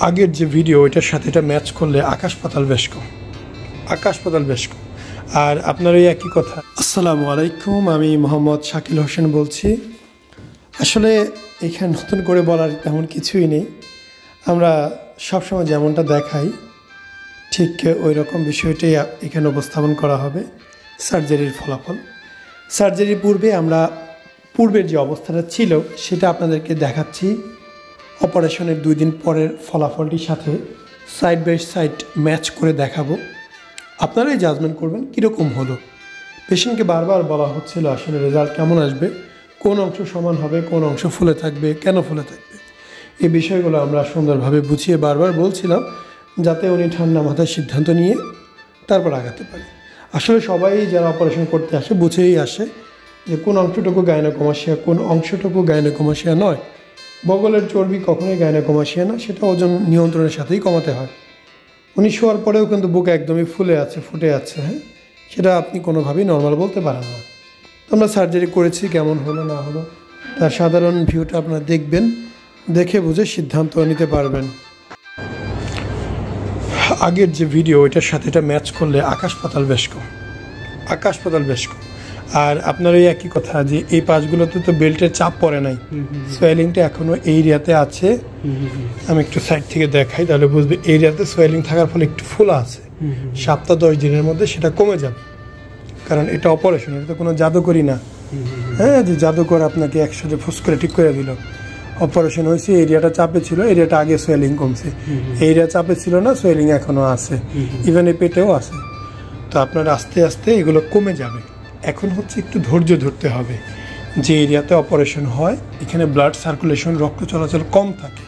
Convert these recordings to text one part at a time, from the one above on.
আগের যে ভিডিও ওইটার সাথে এটা ম্যাচ করলে আকাশ পাতাল বেশ কম। আর আপনার এই একই কথা। আসসালামু আলাইকুম, আমি মোহাম্মদ শাকিল হোসেন বলছি। আসলে এখানে নতুন করে বলার তেমন কিছুই নেই। আমরা সবসময় যেমনটা দেখাই ঠিক ওই রকম বিষয়টাই এখানে উপস্থাপন করা হবে। সার্জারির ফলাফল, সার্জারির পূর্বের যে অবস্থাটা ছিল সেটা আপনাদেরকে দেখাচ্ছি। অপারেশনের 2 দিন পরের ফলাফলটির সাথে সাইড বাই সাইড ম্যাচ করে দেখাবো। আপনারাই জাজমেন্ট করবেন কীরকম হলো। পেশেন্টকে বারবার বলা হচ্ছিল আসলে রেজাল্ট কেমন আসবে, কোন অংশ সমান হবে, কোন অংশ ফুলে থাকবে, কেন ফুলে থাকবে, এই বিষয়গুলো আমরা সুন্দরভাবে বুঝিয়ে বারবার বলছিলাম যাতে উনি ঠান্ডা মাথায় সিদ্ধান্ত নিয়ে তারপর আগাতে পারে। আসলে সবাই যারা অপারেশন করতে আসে বুঝেই আসে যে কোন অংশটুকু গাইনোকমাসিয়া, কোন অংশটুকু গাইনোকমাসিয়া নয়। বগলের চর্বি কখনোই গাইনোকমাসিয়া না, সেটা ওজন নিয়ন্ত্রণের সাথেই কমাতে হয়। উনি শোয়ার পরেও কিন্তু বুক একদমই ফুটে আছে, হ্যাঁ, সেটা আপনি কোনোভাবেই নর্মাল বলতে পারেন না। তো আমরা সার্জারি করেছি, কেমন হলো না হলো তার সাধারণ ভিউটা আপনারা দেখবেন, দেখে বুঝে সিদ্ধান্ত নিতে পারবেন। আগের যে ভিডিও ওইটার সাথে এটা ম্যাচ করলে আকাশ পাতাল বেশ কম। আর আপনার এই একই কথা যে এই পাশগুলোতে তো বেল্টের চাপ পড়ে নাই, সোয়েলিংটা এখনো এই এরিয়াতে আছে। আমি একটু সাইড থেকে দেখাই তাহলে বুঝবে। এই এরিয়াতে সোয়েলিং থাকার ফলে একটু ফোলা আছে, 7-10 দিনের মধ্যে সেটা কমে যাবে। কারণ এটা অপারেশন, এটা তো কোনো জাদুকরি না, হ্যাঁ, যে জাদুকর আপনাকে একসাথে ফুস করে ঠিক করে দিল। অপারেশন হয়েছে, এরিয়াটা চাপে ছিল, এরিয়াটা আগে সোয়েলিং কমছে, এরিয়া চাপে ছিল না, সোয়েলিং এখনো আছে, ইভেন এই পেটেও আছে। তো আপনার আস্তে আস্তে এগুলো কমে যাবে। এখন হচ্ছে একটু ধৈর্য ধরতে হবে। যে এরিয়াতে অপারেশন হয় এখানে ব্লাড সার্কুলেশন, রক্ত চলাচল কম থাকে।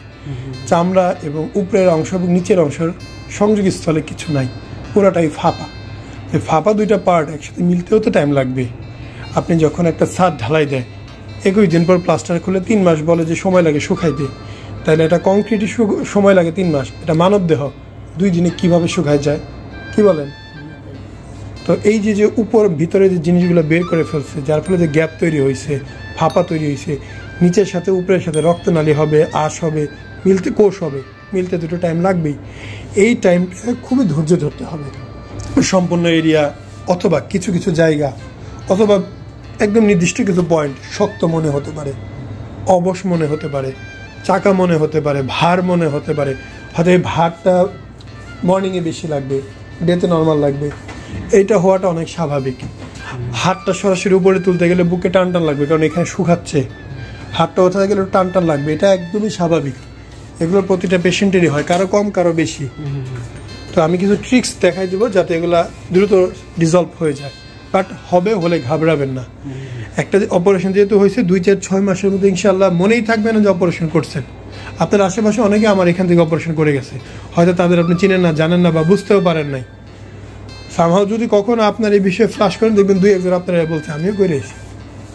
চামড়া এবং উপরের অংশ এবং নিচের অংশের সংযোগস্থলে কিছু নাই, পুরোটাই ফাঁপা। এই ফাঁপা 2টা পার্ট একসাথে মিলতেও তো টাইম লাগবে। আপনি যখন একটা ছাদ ঢালাই দেয় 21 দিন পর প্লাস্টার খুলে 3 মাস বলে যে সময় লাগে শুকাইতে, তাহলে এটা কংক্রিটই সময় লাগে 3 মাস। এটা মানব দেহ 2 দিনে কিভাবে শুকায় যায়, কি বলেন? তো এই যে উপর ভিতরে যে জিনিসগুলো বের করে ফেলছে, যার ফলে যে গ্যাপ তৈরি হয়েছে, ফাঁপা তৈরি হয়েছে, নিচের সাথে উপরের সাথে রক্তনালী হবে, আঁশ হবে, কোষ হবে, মিলতে দুটো টাইম লাগবেই। এই টাইমটা খুবই ধৈর্য ধরতে হবে। সম্পূর্ণ এরিয়া অথবা কিছু কিছু জায়গা অথবা একদম নির্দিষ্ট কিছু পয়েন্ট শক্ত মনে হতে পারে, অবশ মনে হতে পারে, চাকা মনে হতে পারে, ভার মনে হতে পারে। হয়তো এই ভারটা মর্নিংয়ে বেশি লাগবে, ডেতে নর্মাল লাগবে। এইটা হওয়াটা অনেক স্বাভাবিক। হাতটা সরাসরি উপরে তুলতে গেলে বুকে টান লাগবে, কারণ এখানে শুকাচ্ছে। হাতটা ওঠাতে গেলে টান লাগবে, এটা একদমই স্বাভাবিক। এগুলোর প্রতিটা পেশেন্টেরই হয়, কারো কম কারো বেশি। তো আমি কিছু ট্রিক্স দেখাই দেবো যাতে এগুলা দ্রুত রিজলভ হয়ে যায়। বাট হলে ঘাবড়াবেন না। একটা অপারেশন যেহেতু হয়েছে 2-4-6 মাসের মধ্যে ইনশাল্লাহ মনেই থাকবে না যে অপারেশন করছেন। আপনার আশেপাশে অনেকে আমার এখান থেকে অপারেশন করে গেছে, হয়তো তাদের আপনি চিনেন না, জানেন না বা বুঝতেও পারেন নাই। সামহাও যদি কখনো আপনার এই বিষয়ে ফ্লাশ করেন, দেখবেন 2-1 আপনারা বলছে আমিও করে এসেছি,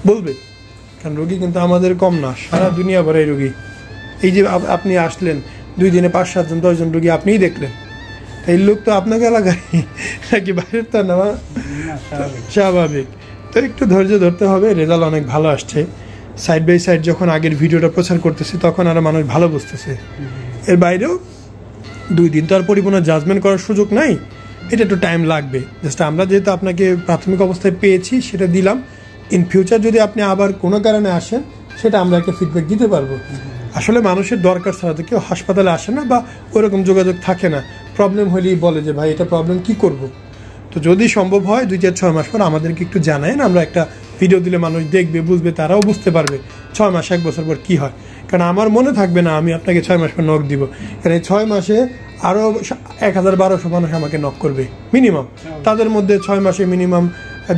বলবে। কারণ রোগী কিন্তু আমাদের কম না, সারা দুনিয়া ভরে রোগী। এই যে আপনি আসলেন 2 দিনে 5-7 জন 10 জন রোগী আপনিই দেখলেন, এই লোক তো আপনাকে এলাকায় নাকি বাইরের, তো না স্বাভাবিক। তো একটু ধৈর্য ধরতে হবে। রেজাল্ট অনেক ভালো আসছে। সাইড বাই সাইড যখন আগের ভিডিওটা প্রচার করতেছি তখন আরো মানুষ ভালো বুঝতেছে। এর বাইরেও 2 দিন তো আর পরিপূর্ণ জাজমেন্ট করার সুযোগ নাই, এটা একটু টাইম লাগবে। জাস্ট আমরা যেহেতু আপনাকে প্রাথমিক অবস্থায় পেয়েছি সেটা দিলাম। ইন ফিউচার যদি আপনি আবার কোনো কারণে আসেন সেটা আমরা একটা ফিডব্যাক দিতে পারবো। আসলে মানুষের দরকার ছাড়া তো কেউ হাসপাতালে আসে না বা ওরকম যোগাযোগ থাকে না। প্রবলেম হলেই বলে যে ভাই এটা প্রবলেম, কি করব। তো যদি সম্ভব হয় 2-4-6 মাস পর আমাদেরকে একটু জানায়েন, আমরা একটা ভিডিও দিলে মানুষ দেখবে, বুঝবে, তারাও বুঝতে পারবে 6 মাস 1 বছর পর কি হয়। কারণ আমার মনে থাকবে না আমি আপনাকে 6 মাস পর নক দিব, কারণ এই 6 মাসে আরও 1000-1200 মানুষ আমাকে নক করবে মিনিমাম। তাদের মধ্যে 6 মাসে মিনিমাম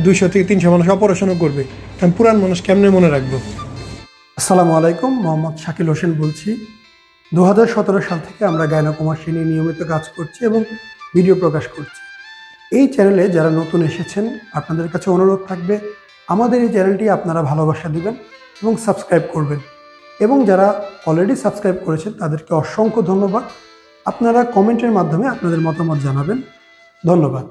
200-300 মানুষ অপারেশনও করবে, কারণ পুরান মানুষ কেমনে মনে রাখবো। আসসালামু আলাইকুম, মোহাম্মদ শাকিল হোসেন বলছি। 2017 সাল থেকে আমরা গাইনোকমাসিয়া নিয়ে নিয়মিত কাজ করছি এবং ভিডিও প্রকাশ করছি। এই চ্যানেলে যারা নতুন এসেছেন আপনাদের কাছে অনুরোধ থাকবে আমাদের এই চ্যানেলটি আপনারা ভালোবাসা দিবেন এবং সাবস্ক্রাইব করবেন। এবং যারা অলরেডি সাবস্ক্রাইব করেছেন তাদেরকে অসংখ্য ধন্যবাদ। আপনারা কমেন্টের মাধ্যমে আপনাদের মতামত জানাবেন। ধন্যবাদ।